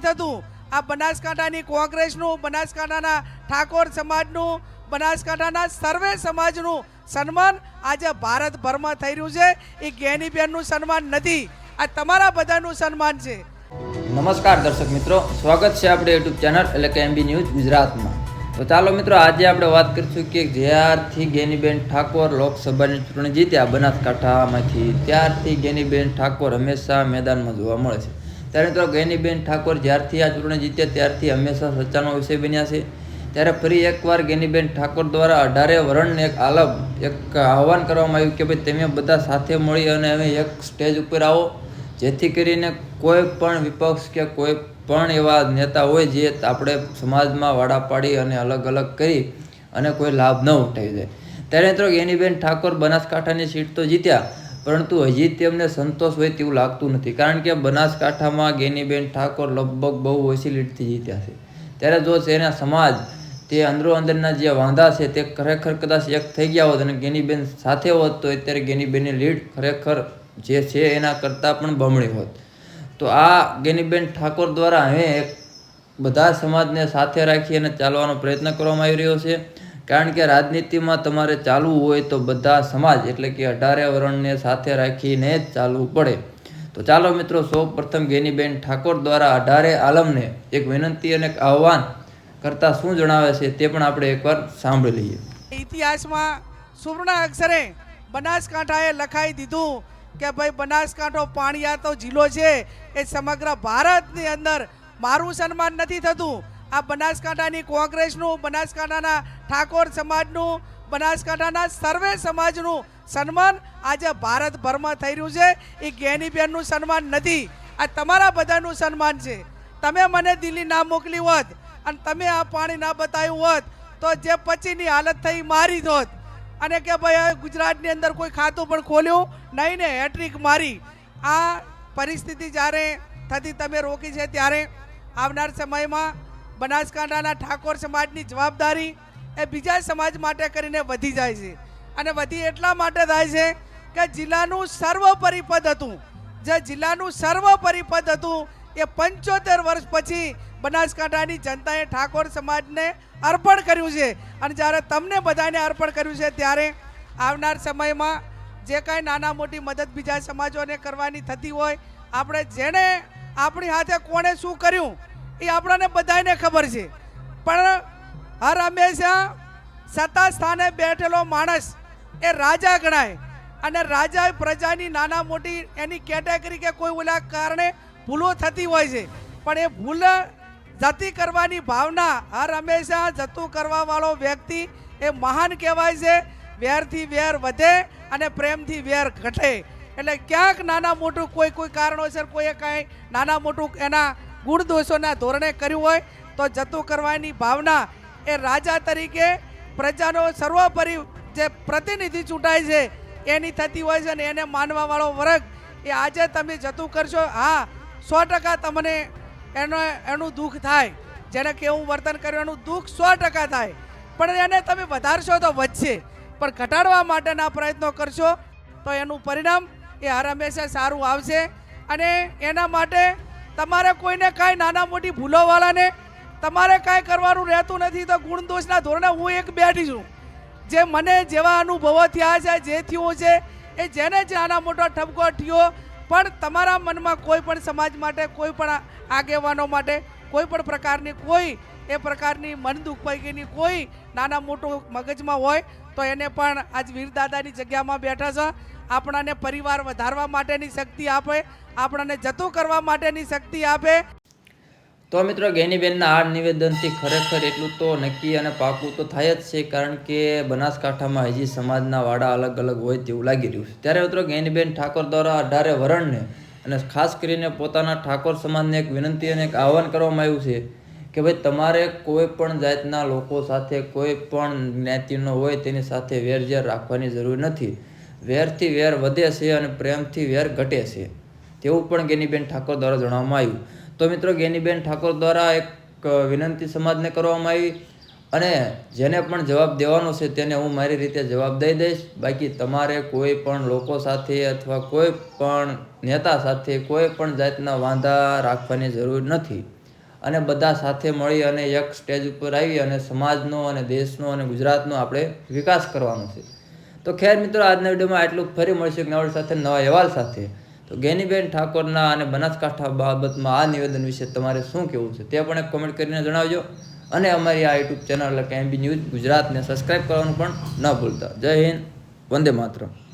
થતું આ બનાસકાંઠાની કોંગ્રેસનું, બનાસકાંઠાના ઠાકોર સમાજનું, બનાસકાંઠાના સર્વે સમાજનું સન્માન આજે ભારતભરમાં થઈ રહ્યું છે. એ જ્ઞાનીબેનનું સન્માન નથી, આ તમારા બધાનું સન્માન છે. નમસ્કાર દર્શક મિત્રો, સ્વાગત છે આપણે યુટ્યુબ ચેનલ એટલે કે MB ન્યૂઝ ગુજરાતમાં. તો ચાલો મિત્રો, આજે આપણે વાત કરીશું કે જ્યારથી જ્ઞાનીબેન ઠાકોર લોકસભાની ચૂંટણી જીત્યા બનાસકાંઠામાંથી, ત્યારથી જ્ઞાનીબેન ઠાકોર હંમેશા મેદાનમાં જોવા મળે છે. ત્યારે મિત્રો જ્ઞાનીબેન ઠાકોર જ્યારથી આ ચૂંટણી જીત્યા ત્યારથી હંમેશા ચર્ચાનો વિષય બન્યા છે. ત્યારે ફરી એકવાર જ્ઞાનીબેન ઠાકોર દ્વારા 18 વરણને એક આહવાન કરવામાં આવ્યું કે ભાઈ તમે બધા સાથે મળી અને હવે એક સ્ટેજ ઉપર આવો, જેથી કરીને કોઈ પણ વિપક્ષ કે કોઈ પણ એવા નેતા હોય જે આપણે સમાજમાં વાડા પાડી અને અલગ અલગ કરી અને કોઈ લાભ ન ઉઠાવી જાય. ત્યારે મિત્રો જ્ઞાનીબેન ઠાકોર બનાસકાંઠાની સીટ તો જીત્યા, પરંતુ હજી તેમને સંતોષ હોય તેવું લાગતું નથી. કારણ કે બનાસકાંઠામાં જ્ઞાનીબેન ઠાકોર લગભગ બહુ ઓછી લીડથી જીત્યા છે. ત્યારે જો તેના સમાજ તે અંદરના જે વાંધા છે તે ખરેખર કદાચ એક થઈ ગયા હોત અને જ્ઞાનીબેન સાથે હોત તો અત્યારે જ્ઞાનીબેનની લીડ ખરેખર જે છે એના કરતાં પણ બમણી હોત. તો આ જ્ઞાનીબેન ઠાકોર દ્વારા હવે બધા સમાજને સાથે રાખી અને ચાલવાનો પ્રયત્ન કરવામાં આવી રહ્યો છે. કારણ કે રાજનીતિમાં તમારે ચાલવું હોય તો બધા સમાજ એટલે કે 18 વરણને સાથે રાખીને જ ચાલવું પડે. તો ચાલો મિત્રો, સૌ પ્રથમ જ્ઞાનીબેન ઠાકોર દ્વારા 18 આલમને એક વિનંતી અને એક આહવાન કરતા શું જણાવે છે તે પણ આપણે એકવાર સાંભળી લઈએ. ઇતિહાસમાં સુવર્ણ અક્ષરે બનાસકાંઠાએ લખાઈ દીધું કે ભાઈ બનાસકાંઠો પાણીયાતો જિલ્લો છે, એ સમગ્ર ભારતની અંદર મારું સન્માન નથી થતું. આ બનાસકાંઠાની કોંગ્રેસનું, બનાસકાંઠાના ઠાકોર સમાજનું, બનાસકાંઠાના સર્વે સમાજનું સન્માન આજે ભારતભરમાં થઈ રહ્યું છે. એ જ્ઞાનીબેનનું સન્માન નથી, આ તમારા બધાનું સન્માન છે. તમે મને દિલ્હી ના મોકલી હોત અને તમે આ પાણી ના બતાવ્યું હોત તો જે પછીની હાલત થઈ મારી હોત અને કે ભાઈ ગુજરાતની અંદર કોઈ ખાતું પણ ખોલ્યું નહીં ને હેટ્રિક મારી. આ પરિસ્થિતિ જ્યારે થતી તમે રોકી છે, ત્યારે આવનાર સમયમાં બનાસકાંઠાના ઠાકોર સમાજની જવાબદારી એ બીજા સમાજ માટે કરીને વધી જાય છે. અને વધી એટલા માટે થાય છે કે જિલ્લાનું સર્વોપરી પદ હતું, જે જિલ્લાનું સર્વોપરી પદ હતું એ 75 વર્ષ પછી બનાસકાંઠાની જનતાએ ઠાકોર સમાજને અર્પણ કર્યું છે. અને જ્યારે તમને બધાને અર્પણ કર્યું છે, ત્યારે આવનાર સમયમાં જે કાંઈ નાના મોટી મદદ બીજા સમાજોને કરવાની થતી હોય, આપણે જેને આપણી હાથે કોણે શું કર્યું એ આપણને બધાને ખબર છે. પણ હર હંમેશા સત્તા સ્થાને બેઠેલો માણસ એ રાજા ગણાય અને રાજા પ્રજાની નાના મોટી એની કેટેગરી કે કોઈ ઓલા કારણે ભૂલો થતી હોય છે, પણ એ ભૂલ જતી કરવાની ભાવના હર હંમેશા જતું કરવા વાળો વ્યક્તિ એ મહાન કહેવાય છે. વેરથી વેર વધે અને પ્રેમથી વેર ઘટે. એટલે ક્યાંક નાના મોટું કોઈ કારણોસર કોઈએ કાંઈ નાના મોટું એના ગુણ દોષોના ધોરણે કર્યું હોય તો જતું કરવાની ભાવના એ રાજા તરીકે પ્રજાનો સર્વોપરી જે પ્રતિનિધિ ચૂંટાય છે એની થતી હોય છે. અને એને માનવા વાળો વર્ગ એ આજે તમે જતું કરશો, હા 100% તમને એનું દુઃખ થાય. જેને કેવું વર્તન કર્યું એનું દુઃખ 100% થાય, પણ એને તમે વધારશો તો વધશે, પણ ઘટાડવા માટેના પ્રયત્નો કરશો તો એનું પરિણામ એ હર હંમેશા સારું આવશે. અને એના માટે તમારે કોઈને કાંઈ નાના મોટી ભૂલોવાળાને તમારે કાંઈ કરવાનું રહેતું નથી. તો ગુણ દોષના ધોરણે હું એક બેઠી છું, જે મને જેવા અનુભવો થયા છે, જે થયું છે એ જેને જ નાના મોટો ઠપકો થયો, પણ તમારા મનમાં કોઈ પણ સમાજ માટે, કોઈ પણ આગેવાનો માટે કોઈ પણ પ્રકારની કોઈ એ પ્રકારની મન દુઃખ પૈકીની કોઈ નાના મોટું મગજમાં હોય તો એને પણ આજ વીરદાદાની જગ્યામાં બેઠા છે. આપણાને પરિવાર વધારવા માટેની શક્તિ આપે, આપણાને જતું કરવા માટેની શક્તિ આપે. તો મિત્રો, જ્ઞાનીબેનના આ નિવેદનથી ખરેખર એટલું તો નક્કી અને પાકું તો થાય જ છે, કારણ કે બનાસકાંઠામાં હજી સમાજના વાડા અલગ અલગ હોય તેવું લાગી રહ્યું છે. ત્યારે મિત્રો જ્ઞાનીબેન ઠાકોર દ્વારા 18 વરણને અને ખાસ કરીને પોતાના ઠાકોર સમાજને એક વિનંતી અને એક આહવાન કરવામાં આવ્યું છે કે ભાઈ તમારે કોઈ પણ જાતના લોકો સાથે, કોઈ પણ જ્ઞાતિનો હોય તેની સાથે વેરઝેર રાખવાની જરૂર નથી. વેરથી વેર વધે છે અને પ્રેમથી વેર ઘટે છે, તેવું પણ જ્ઞાનીબેન ઠાકોર દ્વારા જણાવવામાં આવ્યું. તો મિત્રો, જ્ઞાનીબેન ઠાકોર દ્વારા એક વિનંતી સમાજને કરવામાં આવી અને જેને પણ જવાબ દેવાનો છે તેને હું મારી રીતે જવાબ દઈ દઈશ. બાકી તમારે કોઈ પણ લોકો સાથે અથવા કોઈ પણ નેતા સાથે કોઈ પણ જાતના વાંધા રાખવાની જરૂર નથી. અને બધા સાથે મળી અને એક સ્ટેજ ઉપર આવી અને સમાજનો અને દેશનો અને ગુજરાતનો આપણે વિકાસ કરવાનો છે. તો ખેર મિત્રો, આજના વિડીયોમાં આટલું. ફરી મળીશું એક નવા સાથે નવા અહેવાલ સાથે. તો ગેનીબેન ઠાકોરના અને બનાસકાંઠા બાબતમાં આ નિવેદન વિશે તમારે શું કહેવું છે તે પણ એક કોમેન્ટ કરીને જણાવજો. અને અમારી આ યુટ્યુબ ચેનલ એટલે કે MB ન્યૂઝ ગુજરાતને સબસ્ક્રાઈબ કરવાનું પણ ન ભૂલતા. જય હિન્દ, વંદે માતરમ.